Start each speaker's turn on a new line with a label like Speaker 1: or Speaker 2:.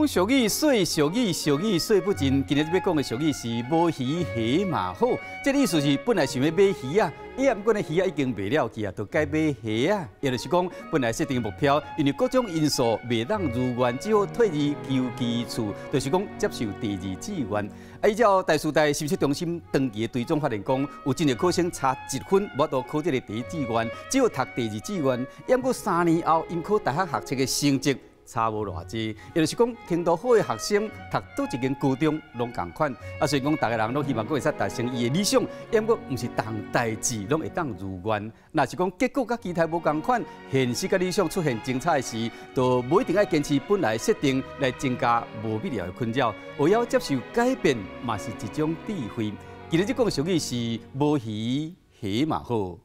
Speaker 1: 讲俗语说俗语，俗语说不尽。今日要讲的俗语是无鱼虾嘛好，这意思是本来想要买鱼啊，不过呢鱼啊已经卖了去啊，就该买虾啊。也就是讲，本来设定目标，因为各种因素未当如愿，只好退而求其次，就是讲接受第二志愿。依照台师大实习中心长期的追踪发现讲，有真侪考生差1分，无法考这个第一志愿，只有读第二志愿。不过3年后，因考大学学测的成绩差无偌济，也就是讲，程度好的学生读倒一间高中拢共款。所以讲，大家人拢希望佫会使达成伊的理想，不过毋是当代志拢会当如愿。若是讲结果甲期待无共款，现实甲理想出现精彩时，就无一定爱坚持本来设定来增加无必要的困扰。唯有接受改变，嘛是一种智慧。今日即讲俗语是无鱼虾嘛好。